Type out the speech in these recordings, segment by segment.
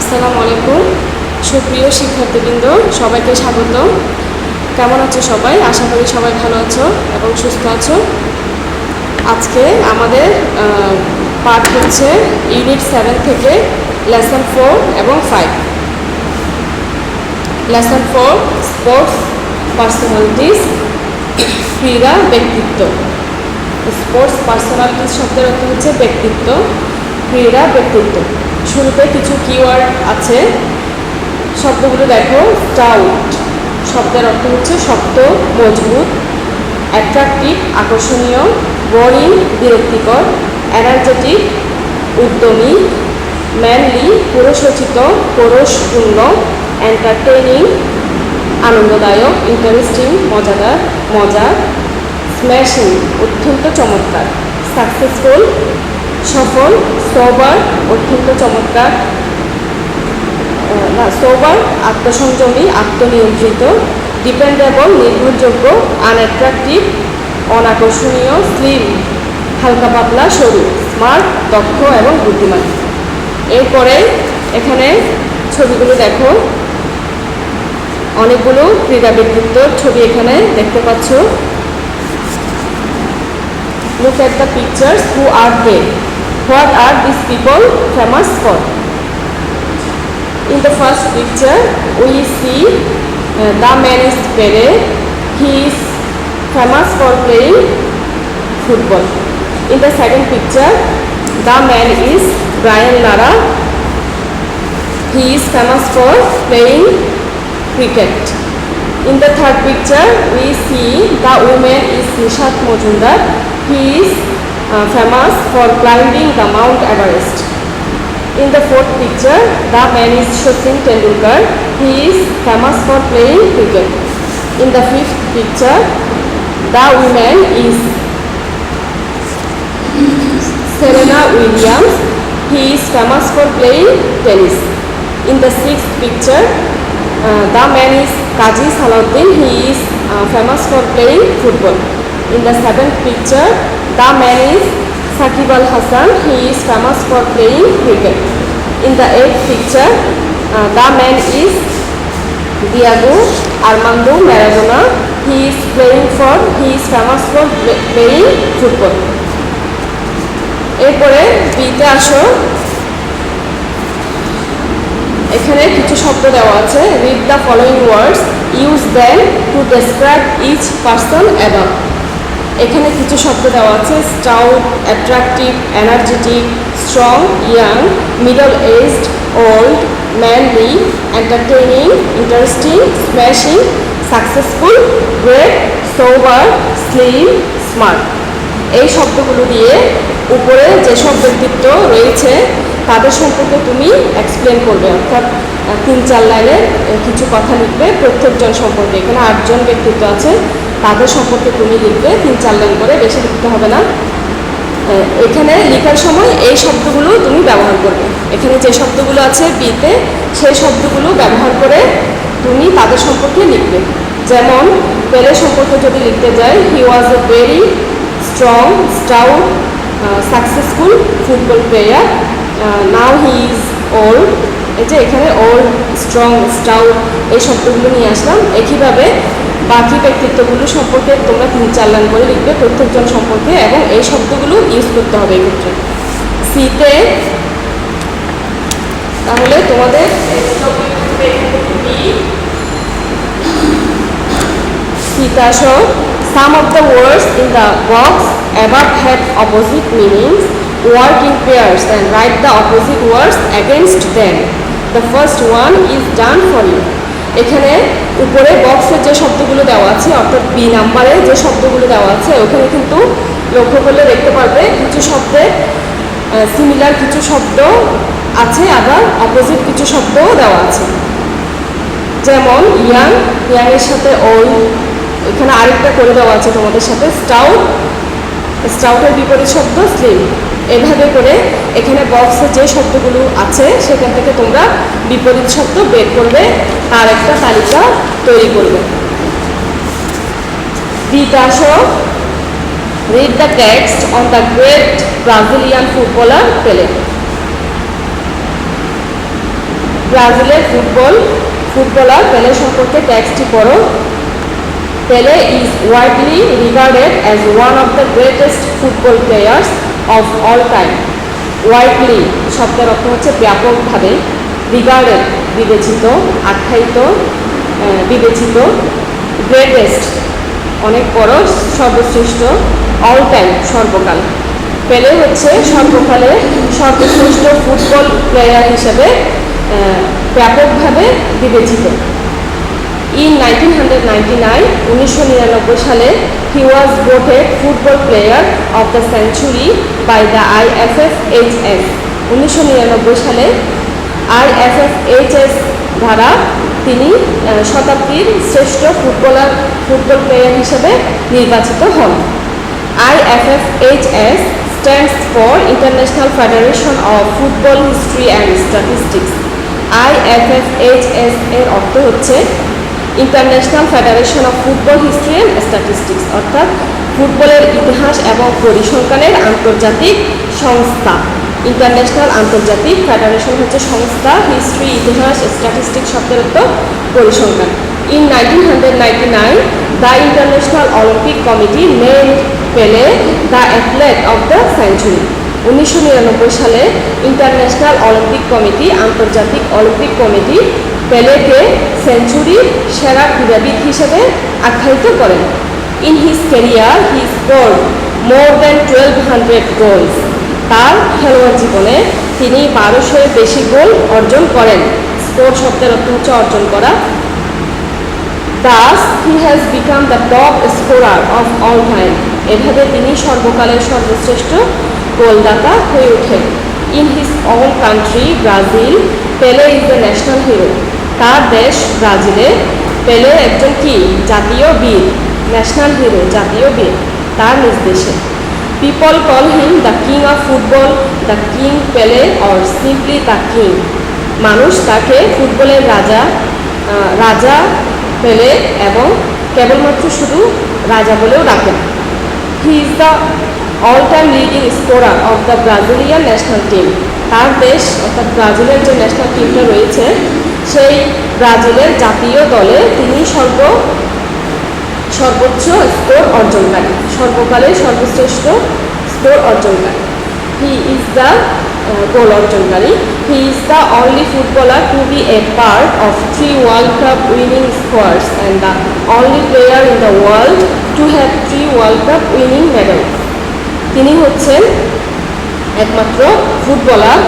আসসালামু আলাইকুম সুপ্রিয় শিক্ষার্থীবৃন্দ, সবাইকে স্বাগত। কেমন আছো সবাই? আশা করি সবাই ভালো আছো এবং সুস্থ আছো। আজকে আমাদের পাঠ হচ্ছে ইউনিট 7 থেকে লেসন 4 এবং 5। লেসন 4 স্পোর্টস পার্সোনালিটিস, ক্রীড়া ব্যক্তিত্ব। স্পোর্টস পার্সোনালিটিস শব্দের অর্থ হচ্ছে ব্যক্তিত্ব, ক্রীড়া ব্যক্তিত্ব। শুরুতে কিছু কিওয়ার্ড আছে, শব্দগুলো দেখো। স্টাউট শব্দের অর্থ হচ্ছে শক্ত, মজবুত। অ্যাট্রাকটিভ আকর্ষণীয়, বোরিং বিরক্তিকর। এনার্জেটিক উদ্যমী। ম্যানলি পুরুষোচিত, পৌরষপূর্ণ। এন্টারটেইনিং আনন্দদায়ক, ইন্টারেস্টিং মজাদার, মজা। স্ম্যাশিং অত্যন্ত চমৎকার। সাকসেসফুল সফল। সোবার অত্যন্ত চমৎকার, সোবার আত্মসংযমী, আত্মনিয়ন্ত্রিত। ডিপেন্ডেবল নির্ভরযোগ্য। আনঅ্যাট্রাকটিভ অনাকর্ষণীয়। স্লিম হালকা পাতলা, সরু। স্মার্ট দক্ষ এবং বুদ্ধিমান। এরপরে এখানে ছবিগুলো দেখো, অনেকগুলো ক্রীড়া ব্যক্তিত্বর ছবি এখানে দেখতে পাচ্ছ। Look at the pictures. Who are they? What are these people famous for? In the first picture, we see the man is Pele. He is famous for playing football. In the second picture, the man is Brian Lara. He is famous for playing cricket. In the third picture, we see the woman is Nishat Mojumdar. He is famous for climbing the Mount Everest. In the fourth picture, the man is Sachin Tendulkar. He is famous for playing cricket. In the fifth picture, the woman is Serena Williams. He is famous for playing tennis. In the sixth picture, the man is Kaji Salahuddin. He is famous for playing football. In the seventh picture, the man is Saqib Al Hasan. He is famous for playing cricket. In the eighth picture, the man is Diego Armando Maradona. He is famous for playing football. এরপরে বিতে আসো, এখানে কিছু শব্দ দেওয়া আছে। Read the following words, use them to describe each person above. এখানে কিছু শব্দ দেওয়া আছে। Stout, attractive, energetic, strong, young, middle aged, old, manly, entertaining, interesting, smashing, successful, great, sober, slim, smart. এই শব্দগুলো দিয়ে উপরে যেসব ব্যক্তিত্ব রয়েছে তাদের সম্পর্কে তুমি এক্সপ্লেন করবে, অর্থাৎ 3-4 লাইনে কিছু কথা লিখবে প্রত্যেকজন সম্পর্কে। এখানে 8 জন ব্যক্তিত্ব আছে, তাদের সম্পর্কে তুমি লিখবে 3-4 লাইন করে, বেশি লিখতে হবে না। এখানে লেখার সময় এই শব্দগুলো তুমি ব্যবহার করবে। এখানে যে শব্দগুলো আছে বিতে, সেই শব্দগুলো ব্যবহার করে তুমি তাদের সম্পর্কে লিখবে। যেমন পেলে সম্পর্কে যদি লিখতে যাই, he was a very strong, stout, successful football player. Now he is old. এই যে এখানে ওল্ড, স্ট্রং, স্টাউট এই শব্দগুলো নিয়ে আসলাম। একইভাবে বাকি ব্যক্তিত্বগুলো সম্পর্কে তোমরা 3-4 লাইন করে লিখবে প্রত্যেকজন সম্পর্কে, এবং এই শব্দগুলো ইউজ করতে হবে এক্ষেত্রে। সিতে তাহলে তোমাদের সিতে আসো। Some of the words in the box above have opposite meanings. Work in pairs and write the opposite words against them. The first one is done for you. এখানে উপরে বক্সের যে শব্দগুলো দেওয়া আছে, অর্থাৎ বি নাম্বারে যে শব্দগুলো দেওয়া আছে, ওখানে কিন্তু লক্ষ্য করলে দেখতে পারবে কিছু শব্দের সিমিলার কিছু শব্দ আছে, আবার অপোজিট কিছু শব্দও দেওয়া আছে। যেমন ইয়াং, ইয়াংয়ের সাথে ওল্ড। এখানে আরেকটা করে দেওয়া আছে তোমাদের সাথে স্টাউট, স্টাউটের বিপরীত শব্দ স্লিম। এভাবে করে এখানে বক্সে যে শব্দগুলো আছে সেখান থেকে তোমরা বিপরীত শব্দ বের করবে, তার একটা তালিকা তৈরি করবে। বিতে আসো। Read the text on the great Brazilian footballer পেলে। ব্রাজিলের ফুটবলার পেলে সম্পর্কে টেক্সটটি পড়ো। পেলে is widely regarded as one of the greatest football players of all time. Widely শব্দের অর্থ হচ্ছে ব্যাপকভাবে, রিগার্ডেড বিবেচিত, আখ্যায়িত, বিবেচিত, গ্রেটেস্ট অনেক বড়, সর্বশ্রেষ্ঠ, অল টাইম সর্বকাল। পেলে হচ্ছে সর্বকালের সর্বশ্রেষ্ঠ ফুটবল প্লেয়ার হিসেবে ব্যাপকভাবে বিবেচিত। ইন 1999 সালে he was voted football player of the century by the IFFHS। 1999 সালে IFFHS দ্বারা তিনি শতাব্দীর শ্রেষ্ঠ ফুটবল প্লেয়ার হিসেবে নির্বাচিত হন। IFFHS stands for International Federation of Football History and Statistics. IFFHS এর অর্থ হচ্ছে international federation of football history and statistics, অর্থাৎ ফুটবলের ইতিহাস এবং পরিসংখ্যানের আন্তর্জাতিক সংস্থা। ইন্টারন্যাশনাল আন্তর্জাতিক ফেডারেশন হচ্ছে সংস্থা, হিস্ট্রি ইতিহাস, স্ট্যাটিস্টিক্স শব্দের অর্থ পরিসংখ্যান। In 1999 the international Olympic committee named Pele the athlete of the century. 1999 সালে ইন্টারন্যাশনাল অলিম্পিক কমিটি, আন্তর্জাতিক অলিম্পিক কমিটি পেলেকে সেঞ্চুরির সেরা ক্রীড়াবিদ হিসেবে আখ্যায়িত করেন। In his career he scored more than 1200 goals. তার খেলোয়াড় জীবনে তিনি 1200-এর বেশি গোল অর্জন করেন। স্কোর শব্দের অর্থ হচ্ছে অর্জন করা। Thus he has become the top scorer of all time. এভাবে তিনি সর্বকালের সর্বশ্রেষ্ঠ গোলদাতা হয়ে ওঠেন। In his own country Brazil পেলে ইজ দ্য ন্যাশনাল হিরো। তার দেশ ব্রাজিলে পেলে একজন কি জাতীয় বীর, ন্যাশনাল হিরো, জাতীয় বীর তার নিজ দেশে। People call him the king of football, the king পেলে অর সিম্পলি দ্য কিং। মানুষ তাকে ফুটবলের রাজা পেলে এবং কেবলমাত্র শুধু রাজা বলেও ডাকেন। হি is the all time leading scorer of the Brazilian national team. তার দেশ অর্থাৎ ব্রাজিলের যে ন্যাশনাল টিমটা রয়েছে সেই ব্রাজিলের জাতীয় দলে তিনি সর্বোচ্চ স্কোর অর্জনকারী, সর্বকালের সর্বশ্রেষ্ঠ স্কোর অর্জনকারী। হি ইজ দ্য গোল অর্জনকারী। He is the only footballer to be a part of 3 world cup winning squads and the only player in the world to have 3 world cup winning medal. তিনি হচ্ছেন একমাত্র footballer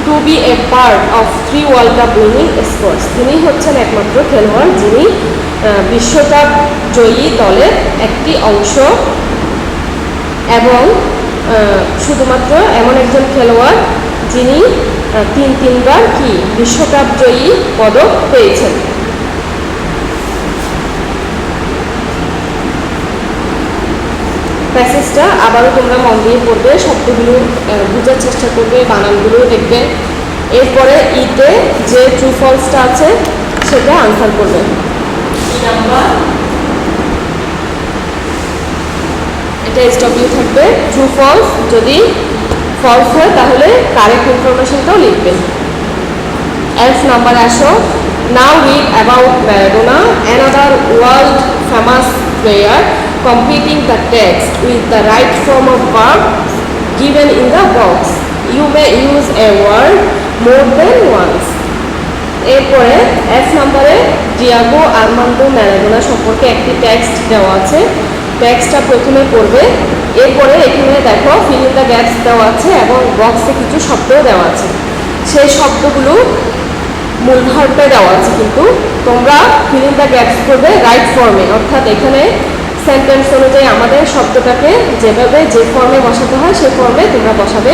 to be a part of 3 world cup winning squads. তিনি হচ্ছেন একমাত্র খেলোয়াড় যিনি বিশ্বকাপ জয়ী দলের একটি অংশ এবং শুধুমাত্র এমন একজন খেলোয়াড় যিনি তিনবার কি বিশ্বকাপ জয়ী পদক পেয়েছেন। প্যাসেজটা আবারও তোমরা মন দিয়ে পড়বে, শব্দগুলো বোঝার চেষ্টা করবে, বানানগুলো দেখবে। এরপরে ইতে যে ট্রু ফলসটা আছে সেটা আনসার করবে। এটা SW থাকবে, ট্রু ফলস। যদি ফলস হয় তাহলে কারেক্ট ইনফরমেশনটাও লিখবে। F নাম্বারে আসো। Now read about Maradona, another world famous player, completing the text with the right form of verb given in the box. You may use a word more than once. এরপরে F নম্বরে Diego Armando Maradona সম্পর্কে একটি text দেওয়া আছে। টেক্সটটা প্রথমে পড়বে, এরপরে এখানে দেখো ফিল ইন দ্য গ্যাপস দেওয়া আছে এবং বক্সে কিছু শব্দও দেওয়া আছে। সেই শব্দগুলো মূল ভার্বে দেওয়া আছে, কিন্তু তোমরা ফিল ইন দ্য গ্যাপস করবে রাইট ফর্মে, অর্থাৎ এখানে সেন্টেন্স অনুযায়ী আমাদের শব্দটাকে যেভাবে যে ফর্মে বসাতে হয় সেই ফর্মে তোমরা বসাবে।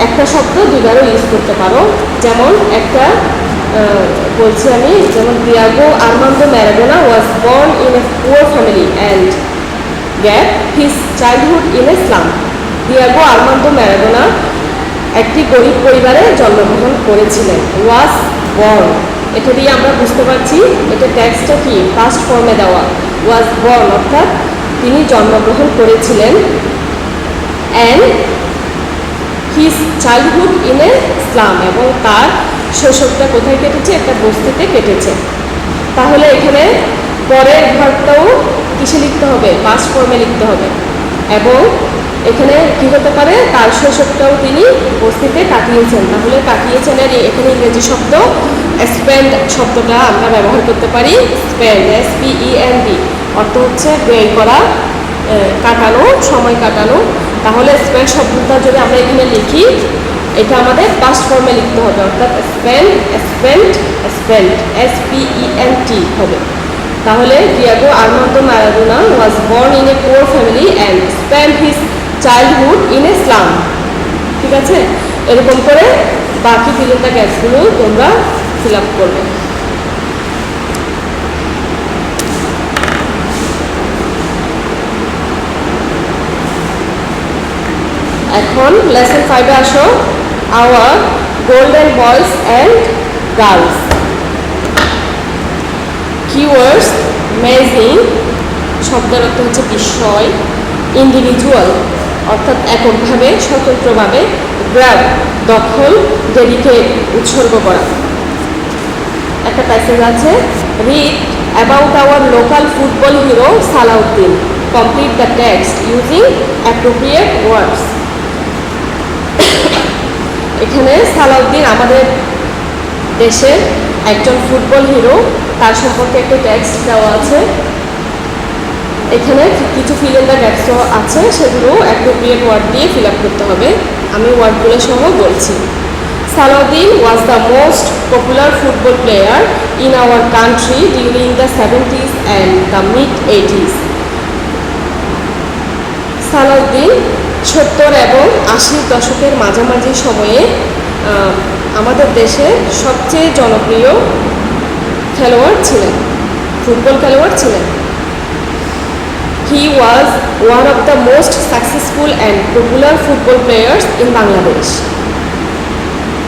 একটা শব্দ দুইবারও ইউজ করতে পারো, যেমন একটা বলছি আমি, যেমন Diego Armando Maradona was born in a poor family and gap his childhood in a slum. Diego Armando Maradona একটি গরিব পরিবারে জন্মগ্রহণ করেছিলেন। ওয়াজ বর্ন, এটা দিয়ে আমরা বুঝতে পারছি এটা টেক্সটটা কি ফার্স্ট ফর্মে দেওয়া। ওয়াজ বর্ন অর্থাৎ তিনি জন্মগ্রহণ করেছিলেন, and his childhood in a slum, এবং তার শৈশবটা কোথায় কেটেছে? একটা বস্তিতে কেটেছে। তাহলে এখানে পরের ভার্বটাও কিসে লিখতে হবে? পাস্ট ফর্মে লিখতে হবে। এবং এখানে কি হতে পারে? তার শৈশবটাও তিনি বস্তিতে কাটিয়েছেন। তাহলে কাটিয়েছেন এর এখানে ইংরেজি শব্দ স্পেন্ড শব্দটা আমরা ব্যবহার করতে পারি। স্পেন্ড, SPEND, অর্থ হচ্ছে ব্যয় করা, কাটানো, সময় কাটানো। তাহলে স্পেন্ড শব্দটা যদি আমরা এখানে লিখি, এটা আমাদের পাস্ট ফর্মে লিখতে হবে, অর্থাৎ স্পেন্ড, স্পেন্ট, SPENT হবে। তাহলে Diego Armando Maradona was born in a poor family and spend his childhood in a slum. ঠিক আছে, এরকম করে বাকি ফিল ইন দ্য গ্যাপসগুলো তোমরা ফিল আপ করবে। এখন লেসন 5-এ আসো, our golden boys and girls. Keywords মেজিং শব্দের অর্থ হচ্ছে বিস্ময়, ইন্ডিভিজুয়াল অর্থাৎ এককভাবে, স্বতন্ত্রভাবে, গ্র্যাব দখল, ডেডিকেট উৎসর্গ করা। একটা প্যাসেজ আছে, read about our local football hero Salahuddin, complete the text using appropriate words. এখানে সালাউদ্দিন আমাদের দেশের একজন ফুটবল হিরো, তার সম্পর্কে একটা টেক্সট দেওয়া আছে। এখানে কিছু ফিল ইন দ্য গ্যাপসও আছে, সেগুলো অ্যাপ্রোপ্রিয়েট ওয়ার্ড দিয়ে ফিল আপ করতে হবে। আমি ওয়ার্ডগুলো সহ বলছি। Salahuddin was the most popular football player in our country during the 70s and the mid-80s। Salahuddin 70 এবং 80 দশকের মাঝামাঝি সময়ে আমাদের দেশে সবচেয়ে জনপ্রিয় খেলোয়াড় ছিলেন, ফুটবল খেলোয়াড় ছিলেন। He was one of the most successful and popular football players in Bangladesh.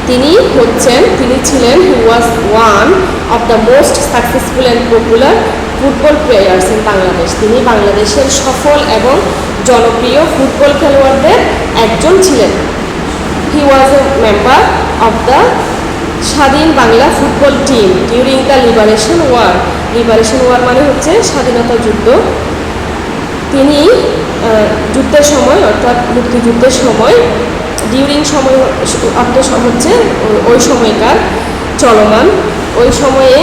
তিনি ছিলেন he was one of the most successful and popular football players in Bangladesh. তিনি বাংলাদেশের সফল এবং জনপ্রিয় ফুটবল খেলোয়াড়দের একজন ছিলেন। He was a member of the Swadhin Bangla football team during the liberation war. Liberation war মানে হচ্ছে স্বাধীনতা যুদ্ধ। তিনি যুদ্ধের সময় অর্থাৎ মুক্তিযুদ্ধের সময়, ডিউরিং সময় অর্থ হচ্ছে ওই সময়কার চলমান, ওই সময়ে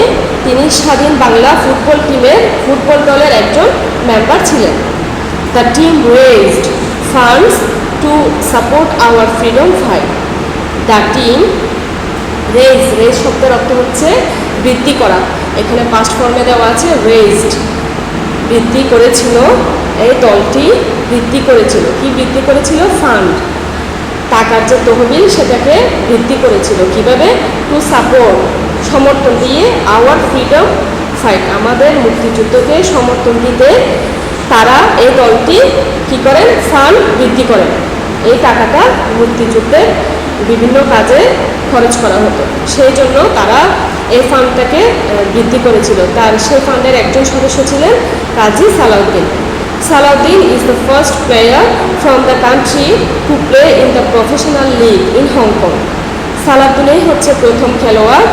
তিনি স্বাধীন বাংলা ফুটবল টিমের ফুটবল দলের একজন মেম্বার ছিলেন। The team raised funds to support our freedom fight. The team raise শব্দের অর্থ হচ্ছে বৃদ্ধি করা। এখানে পাস্ট ফর্মে দেওয়া আছে রেজড, বৃদ্ধি করেছিল। এই দলটি বৃদ্ধি করেছিল। কি বৃদ্ধি করেছিল? ফান্ড, টাকার যে তহবিল সেটাকে বৃদ্ধি করেছিল। কিভাবে? টু সাপোর্ট, সমর্থন দিয়ে, আওয়ার ফ্রিডম ফাইট, আমাদের মুক্তিযুদ্ধকে সমর্থন দিতে তারা এই দলটি কি করেন? ফান্ড বৃদ্ধি করেন। এই টাকাটা মুক্তিযুদ্ধের বিভিন্ন কাজে খরচ করা হতো, সেই জন্য তারা এই ফান্ডটাকে বৃদ্ধি করেছিল। সেই ফান্ডের একজন সদস্য ছিলেন কাজী Salauddin. Salahuddin is the first player from the country to play in the professional league in Hong Kong. সালাউদ্দিনই হচ্ছে প্রথম খেলোয়াড়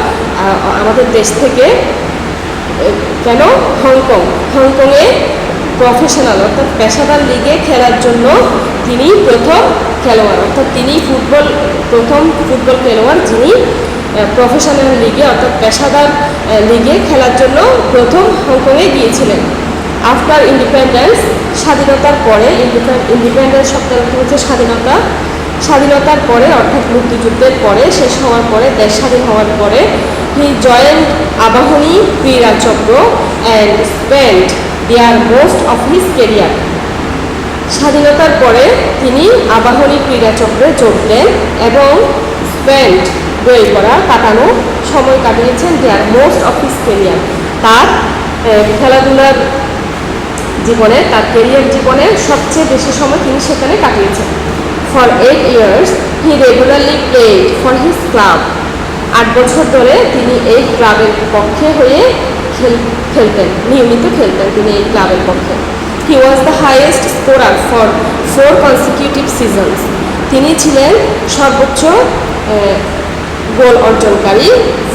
আমাদের দেশ থেকে। কেন? হংকংয়ে প্রফেশনাল অর্থাৎ পেশাদার লিগে খেলার জন্য তিনি প্রথম খেলোয়াড়, অর্থাৎ তিনি প্রথম ফুটবল খেলোয়াড় যিনি প্রফেশনাল লিগে অর্থাৎ পেশাদার লিগে খেলার জন্য প্রথম হংকংয়ে গিয়েছিলেন। আফটার ইন্ডিপেন্ডেন্স, স্বাধীনতার পরে, ইন্ডিপেন্ডেন্স শব্দের অর্থ হচ্ছে স্বাধীনতা। স্বাধীনতার পরে অর্থাৎ মুক্তিযুদ্ধের পরে, শেষ হওয়ার পরে, দেশ স্বাধীন হওয়ার পরে, he joined Abahani Krira Chakra and spent their most of his career. স্বাধীনতার পরে তিনি আবাহনী ক্রীড়া চক্রে যোগ দেন এবং স্পেন্ট ব্যয় করা, কাটানো, সময় কাটিয়েছেন দেয়ার মোস্ট অফ হিজ কেরিয়ার, তার খেলাধুলার জীবনে, তার কেরিয়ার জীবনে সবচেয়ে বেশি সময় তিনি সেখানে কাটিয়েছেন। For 8 years he regularly played for his club. 8 বছর ধরে তিনি এই ক্লাবের পক্ষে হয়ে খেলতেন, নিয়মিত খেলতেন তিনি এই ক্লাবের পক্ষে। He was the highest scorer for 4 consecutive seasons। তিনি ছিলেন সর্বোচ্চ গোল অর্জনকারী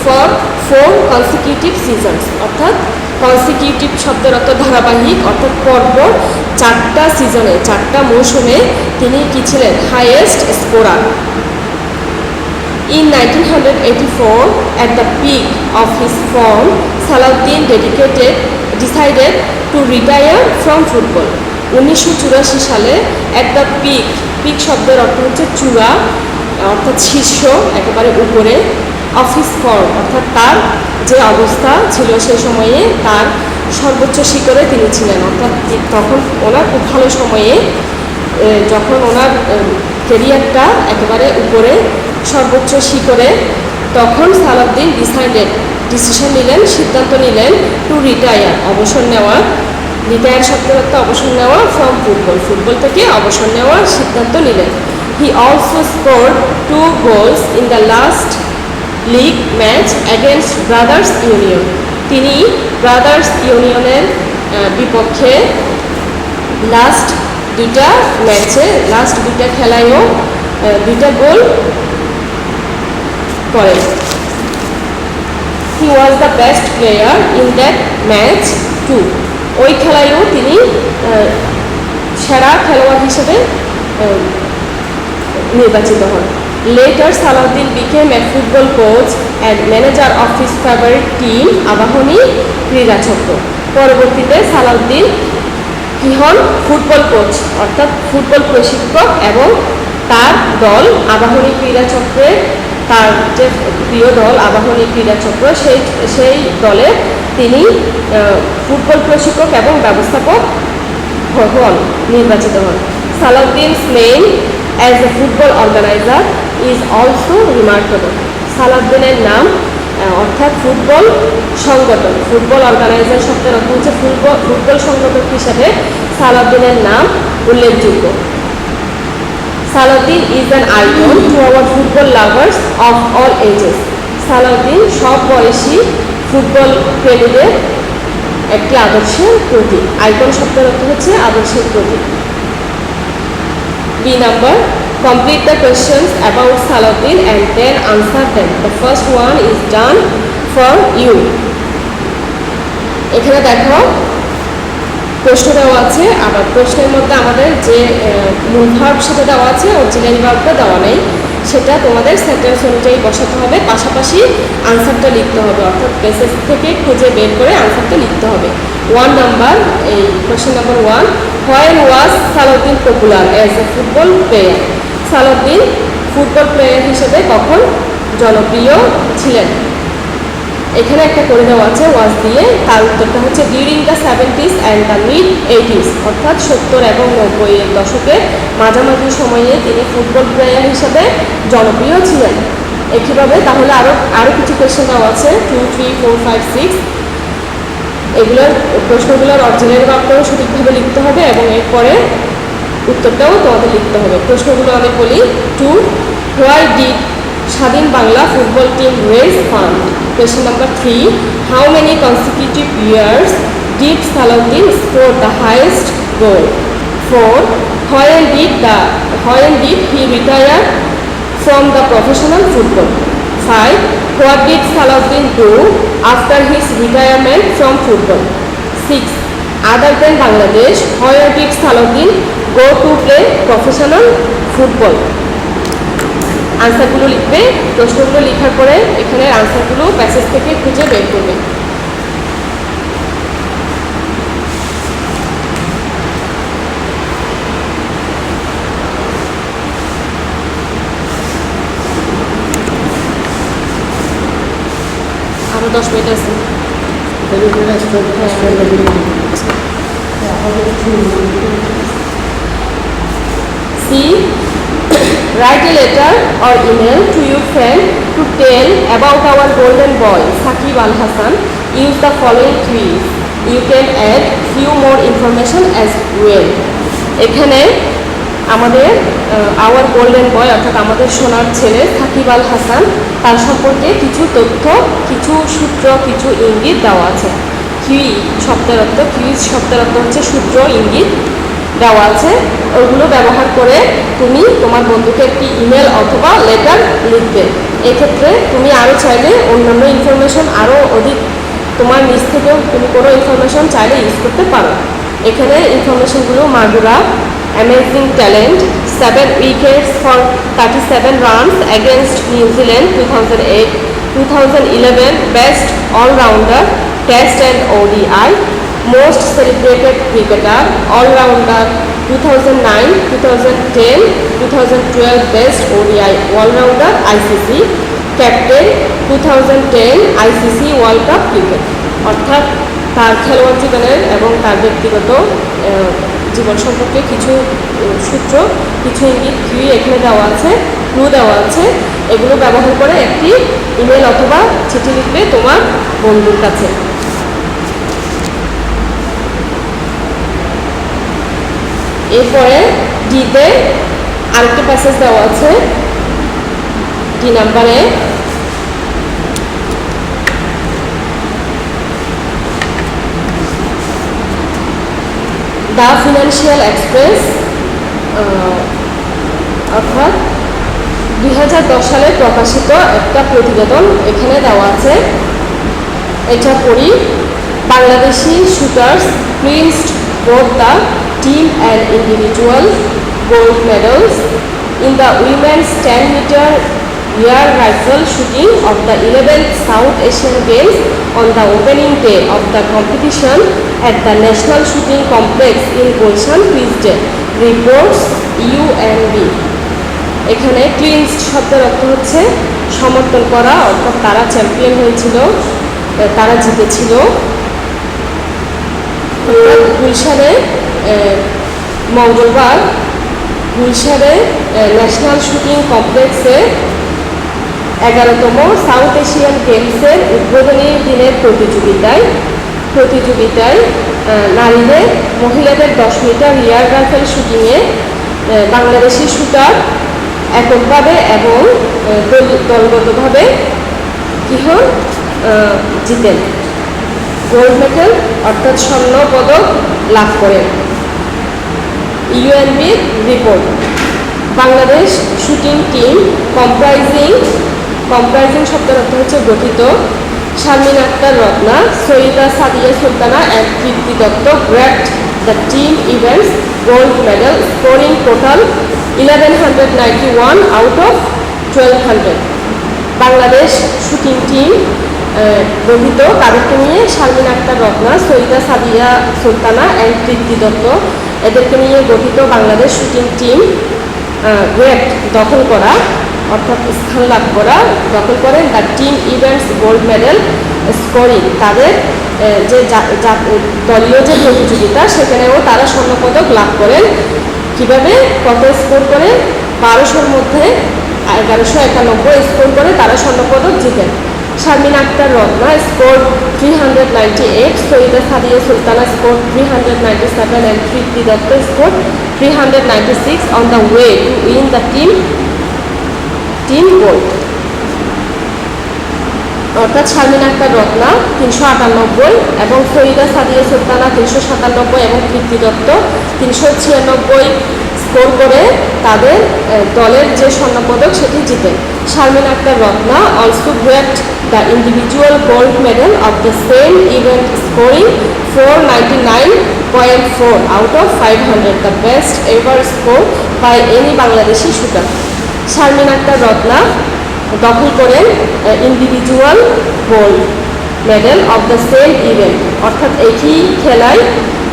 ফর 4 কনসিকিউটিভ সিজনস, অর্থাৎ কনসিকিউটিভ শব্দের অর্থ ধারাবাহিক, অর্থাৎ পরপর 4টা সিজনে 4টা মৌসুমে তিনি কি ছিলেন? Highest scorer. In 1984, at the peak of his form, Salahuddin decided to retire from football. 1984 সালে at the peak শব্দের অর্থ হচ্ছে চূড়া, অর্থাৎ শীর্ষ, একেবারে উপরে, of his form অর্থাৎ তার যে অবস্থা ছিল সেই সময়ে তার সর্বোচ্চ শিখরে তিনি ছিলেন, অর্থাৎ তখন ওনার খুব ভালো সময়ে, যখন ওনার ক্যারিয়ারটা একেবারে উপরে সর্বোচ্চ শিখরে, তখন সালাউদ্দিন ডিসিশন নিলেন, সিদ্ধান্ত নিলেন টু রিটায়ার, অবসর নেওয়া। রিটায়ার শব্দের অর্থ অবসর নেওয়া, ফ্রম ফুটবল থেকে অবসর নেওয়ার সিদ্ধান্ত নিলেন। He also scored 2 goals in the last league match against brothers union. তিনি ব্রাদার্স ইউনিয়নের বিপক্ষে লাস্ট 2টা ম্যাচে, লাস্ট 2টা খেলায়ও 2টা গোল করেন। He was the best player in that match too. ওই খেলায়ও তিনি সেরা খেলোয়াড় হিসেবে নির্বাচিত হন। Later, Salahuddin became a football coach and manager of his favorite team, Abahani Krira চক্র। পরবর্তীতে সালাউদ্দিন কি হন? ফুটবল কোচ, অর্থাৎ ফুটবল প্রশিক্ষক, এবং তার দল আবাহনী ক্রীড়া চক্রের, তার যে প্রিয় দল আবাহনী ক্রীড়া চক্র, সেই দলে তিনি ফুটবল প্রশিক্ষক এবং ব্যবস্থাপক হন, নির্বাচিত হন। Salahuddin's name as a football organizer is also remarkable. সালাউদ্দিনের নাম অর্থাৎ ফুটবল সংগঠক, ফুটবল অর্গানাইজার শব্দের অর্থ হচ্ছে ফুটবল সংগঠক হিসাবে সালাউদ্দিনের নাম উল্লেখযোগ্য। Salahuddin is an icon to our football lovers of all ages. Salahuddin সব বয়সী ফুটবল প্রেমীদের একটি আদর্শের প্রতীক। আইকন শব্দের অর্থ হচ্ছে আদর্শের প্রতীক। B number, complete the questions about Salahuddin and then answer them. The first one is done for you. এখানে দেখো প্রশ্ন দেওয়া আছে, আবার প্রশ্নের মধ্যে আমাদের যে মূল ভার্ব সেটা দেওয়া আছে, অক্সিলারি ভার্বটা দেওয়া নেই, সেটা তোমাদের সেন্টেন্স অনুযায়ী বসাতে হবে, পাশাপাশি আনসারটা লিখতে হবে, অর্থাৎ প্যাসেজ থেকে খুঁজে বের করে আনসারটা লিখতে হবে। 1 নাম্বার, এই question number 1, when was Salahuddin popular as a football player? Salahuddin football player হিসেবে কখন জনপ্রিয় ছিলেন? এখানে একটা করে দেওয়া আছে ওয়াজ দিয়ে, তার উত্তরটা হচ্ছে during the 70s and the mid 80s, অর্থাৎ 70 এবং 90-এর দশকের মাঝামাঝি সময়ে তিনি ফুটবল প্লেয়ার হিসেবে জনপ্রিয় ছিলেন। একইভাবে তাহলে আরও কিছু কোয়েশ্চেন দেওয়া আছে 2, 3, 4, 5, 6, এগুলোর প্রশ্নগুলোর অরিজিনাল বাক্যও সঠিকভাবে লিখতে হবে এবং এরপরে উত্তরটাও তোমাদের লিখতে হবে। প্রশ্নগুলো আমি বলি। 2, why did Swadhin Bangla football team raise fund? Question number 3, how many consecutive years did Salahuddin score the highest goal? 4, when did he retire from the professional football? 5, what did Salahuddin do after his retirement from football? 6, other than Bangladesh, where did Salahuddin go to play professional football? আনসারগুলো লিখবে। প্রশ্নগুলো লেখার পরে এখানে আনসারগুলো passage থেকে খুঁজে বের করবে। আরও 10 মিনিট আছে। C, write a letter or email to your friend to tell about our golden boy Saqib Al Hasan. Use the following quiz. You can add few more information as well. এখানে আমাদের hour golden boy অর্থাৎ আমাদের সোনার ছেলে সাকিব আল হাসান, তার সম্পর্কে কিছু তথ্য, কিছু সূত্র, কিছু ইঙ্গিত দেওয়া আছে। কিউইজ শব্দের অর্থ হচ্ছে সূত্র, ইঙ্গিত দেওয়া আছে। ওগুলো ব্যবহার করে তুমি তোমার বন্ধুকে একটি ইমেল অথবা লেটার লিখবে। এক্ষেত্রে তুমি আরও চাইলে অন্যান্য ইনফরমেশন আরও অধিক তোমার নিজ থেকেও তুমি কোনো ইনফরমেশন চাইলে ইউজ করতে পারো। এখানে ইনফরমেশনগুলো Magura amazing talent 7 wickets for 37 runs against নিউজিল্যান্ড 2008, 2011 best allrounder test and ODI, most celebrated cricketer allrounder 2009, 2010, 2012 best ODI allrounder ICC, captain 2010 ICC world cup cricket. অর্থাৎ তার খেলোয়াড় জীবনের এবং তার ব্যক্তিগত জীবন সম্পর্কে কিছু সূত্র, কিছু ইঙ্গিত এখানে দেওয়া আছে, ক্লু দেওয়া আছে। এগুলো ব্যবহার করে একটি ইমেল অথবা চিঠি লিখবে তোমার বন্ধুর কাছে। এরপরে ডিতে আরেকটি প্যাসেজ দেওয়া আছে, ডি নাম্বারে দ্য ফিনান্সিয়াল এক্সপ্রেস, অর্থাৎ 2010 সালে প্রকাশিত একটা প্রতিবেদন এখানে দেওয়া আছে। এটা পড়ি। Bangladeshi shooters clinched both the team and individual gold medals in the women's 10-meter air rifle shooting of the 11th South Asian Games on the opening day of the competition at the National Shooting Complex in Gulshan Tuesday, reports UNB. এখানে ক্লিনসড শব্দের অর্থ হচ্ছে সমর্থন করা, অর্থাৎ তারা champion হয়েছিল, তারা জিতেছিল। গুলশানে মঙ্গলবার গুলশানে ন্যাশনাল শুটিং কমপ্লেক্সে 11তম সাউথ এশিয়ান গেমসের উদ্বোধনী দিনের প্রতিযোগিতায় নারীদের মহিলাদের 10 মিটার এয়ার রাইফেল শুটিংয়ে বাংলাদেশি শুটার এককভাবে এবং দলগতভাবে জিতেন, গোল্ড মেডেল অর্থাৎ স্বর্ণ পদক লাভ করেন। ইউএনবির report, Bangladesh shooting team comprising শব্দের অর্থ হচ্ছে গঠিত, Sharmin Akter Ratna, Syeda Sadia Sultana and Kirti Dutta grabbed the team events gold medal scoring total 1191 out of 1200। Bangladesh shooting team গঠিত তাদেরকে নিয়ে শারমিন আক্তার রত্না, সৈয়দা সাদিয়া সুলতানা অ্যান্ড কীর্তি দত্ত, এদেরকে নিয়ে গঠিত বাংলাদেশ শুটিং টিম গ্রেড দখল করা, অর্থাৎ স্থান লাভ করা, দখল করেন the team events gold medal scoring, তাদের যে দলীয় যে প্রতিযোগিতা সেখানেও তারা স্বর্ণপদক লাভ করেন। কীভাবে, কত স্কোর করে? 1200-র মধ্যে 1191 স্কোর করে তারা স্বর্ণপদক জিতেন। Sharmin Akter Ratna score 398, Syeda Sadia Sultana score 397 and Kirti Dutta score 396 on the way to win the team gold। অর্থাৎ শারমিন আক্তার রত্না 398 এবং সৈয়দা সাদিয়া সুলতানা 397 এবং কীর্তি দত্ত 396 স্কোর করে তাদের দলের যে স্বর্ণপদক সেটি জিতেন। Sharmin Akter Ratna also grabbed the individual gold medal of the same event scoring 499.4 out of 500, the best ever score by any Bangladeshi shooter. Sharmin Akter Ratna দখল করেন individual gold medal of the same event, অর্থাৎ একই খেলায়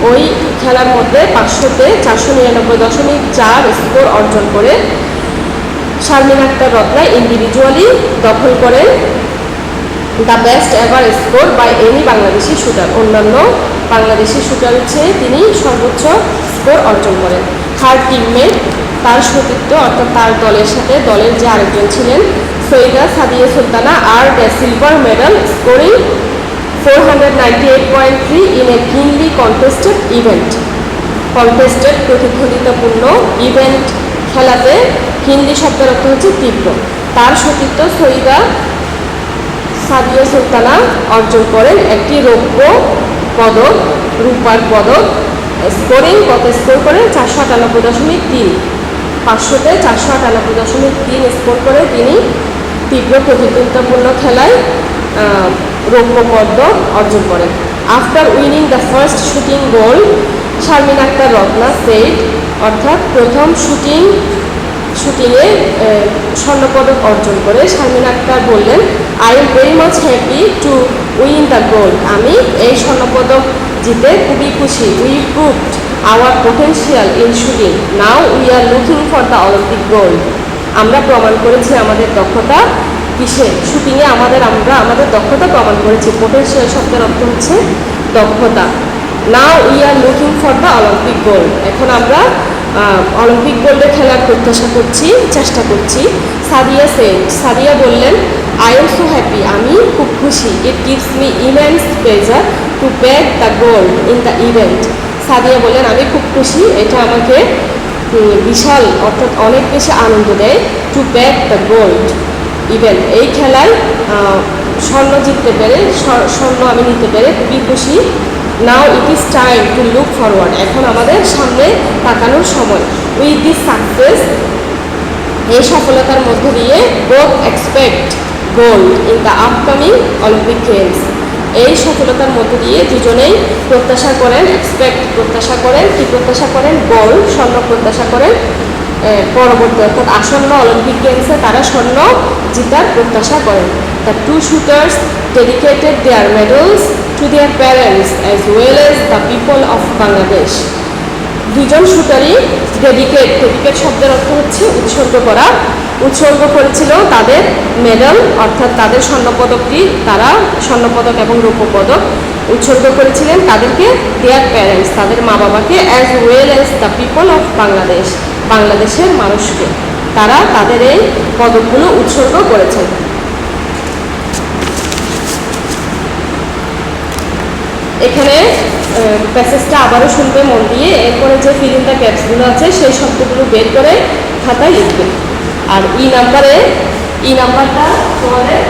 ওই খেলার মধ্যে 500-তে 499.4 স্কোর অর্জন করে শারমিন আক্তার রত্না ইন্ডিভিজুয়ালি দখল করেন the best ever score by any Bangladeshi shooter, অন্যান্য বাংলাদেশি শুটারের চেয়ে তিনি সর্বোচ্চ স্কোর অর্জন করেন। থার্ড টিমমেট, তার সতীর্থ অর্থাৎ তার দলের সাথে দলের যে আরেকজন ছিলেন Syeda Sadia Sultana are the silver medal scoring 498.3 in a কিনলি কন্টেস্টেড ইভেন্ট। কন্টেস্টেড প্রতিদ্বন্দ্বিতাপূর্ণ ইভেন্ট খেলাতে হিন্দি শব্দের অর্থ হচ্ছে তীব্র। তার সতীর্থ সৈয়দা সাদিয়া সুলতানা অর্জন করেন একটি রৌপ্য পদক, রূপার পদক। স্কোরিং কত স্কোর করেন? 498.3, 500-তে 498.3 স্কোর করে তিনি তীব্র প্রতিদ্বন্দ্বিতাপূর্ণ খেলায় রৌপ্য পদক অর্জন করেন। After winning the first shooting goal, Sharmin Akter Ratna said, অর্থাৎ প্রথম শুটিংয়ে স্বর্ণপদক অর্জন করে শারমিন আক্তার বললেন, I am very much happy to win the gold. আমি এই স্বর্ণপদক জিতে খুবই খুশি। We proved our potential in shooting, now we are looking for the Olympic gold. আমরা প্রমাণ করেছি আমাদের দক্ষতা কিসে? শুটিংয়ে আমরা আমাদের দক্ষতা প্রমাণ করেছি। পোটেনশিয়াল শব্দের অর্থ হচ্ছে দক্ষতা। নাও we are looking for the Olympic gold. এখন আমরা অলিম্পিক গোল্ডে খেলার প্রত্যাশা করছি, চেষ্টা করছি। সাদিয়া বললেন, আই এম সো হ্যাপি, আমি খুব খুশি। It gives me immense pleasure to bag the gold in the event. Sadia বললেন, আমি খুব খুশি, এটা আমাকে বিশাল অর্থাৎ অনেক বেশি আনন্দ দেয়। To bag the gold event, এই খেলায় স্বর্ণ জিততে পেরে, স্বর্ণ আমি নিতে পেরে খুবই খুশি। Now it is time to look forward, এখন আমাদের সামনে তাকানোর সময়। উইথ দিস সাকসেস, এই সফলতার মধ্য দিয়ে both expect gold in the upcoming Olympic games. এই সফলতার মধ্য দিয়ে দুজনেই প্রত্যাশা করেন, প্রত্যাশা করেন, কি প্রত্যাশা করেন? গোল্ড, স্বর্ণ প্রত্যাশা করেন পরবর্তী অর্থাৎ আসন্ন অলিম্পিক গেমসে তারা স্বর্ণ জিতার প্রত্যাশা করেন। The two shooters dedicated their medals to their parents as well as the people of Bangladesh. দুজন শুটারই ডেডিকেট শব্দের অর্থ হচ্ছে উৎসর্গ করা, উৎসর্গ করেছিল তাদের মেডেল অর্থাৎ তাদের স্বর্ণপদকটি, তারা স্বর্ণপদক এবং রৌপ্য পদক উৎসর্গ করেছিলেন তাদেরকে, দেয়ার প্যারেন্টস তাদের মা বাবাকে, as well as the people of Bangladesh বাংলাদেশের মানুষকে, তারা তাদের এই পদকগুলো উৎসর্গ করেছেন। এখানে প্যাসেজটা আবারও শুনবে মন দিয়ে, এরপরে যে ফিল ইন দ্য গ্যাপসগুলো আছে সেই শব্দগুলো বের করে খাতায় লিখবে। আর ই নাম্বারটা তোমাদের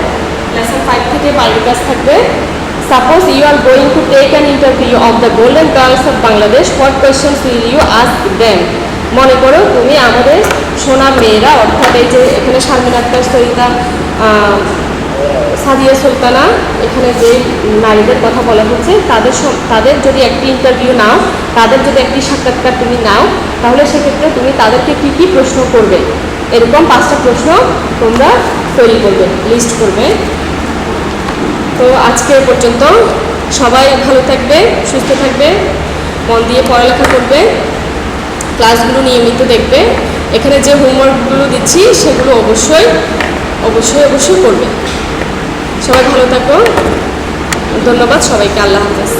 লেসন 5 থেকে 12 কাজ থাকবে। Suppose you are going to take an interview of the golden girls of Bangladesh, what questions will you ask them? মনে করো তুমি আমাদের সোনার মেয়েরা, অর্থাৎ এই যে এখানে শারমিন আক্তার, সরিতা, সাদিয়া সুলতানা, এখানে যে নারীদের কথা বলা হচ্ছে তাদের যদি একটি ইন্টারভিউ নাও, তাদের যদি একটি সাক্ষাৎকার তুমি নাও, তাহলে সেক্ষেত্রে তুমি তাদেরকে কী কী প্রশ্ন করবে? এরকম 5টা প্রশ্ন তোমরা তৈরি করবে, লিস্ট করবে। তো আজকে পর্যন্ত সবাই ভালো থাকবে, সুস্থ থাকবে, মন দিয়ে পড়ালেখা করবে, ক্লাসগুলো নিয়মিত দেখবে। এখানে যে হোমওয়ার্কগুলো দিচ্ছি সেগুলো অবশ্যই করবে। সবাই ভালো থাকো, ধন্যবাদ সবাইকে, আল্লাহ হাফেজ।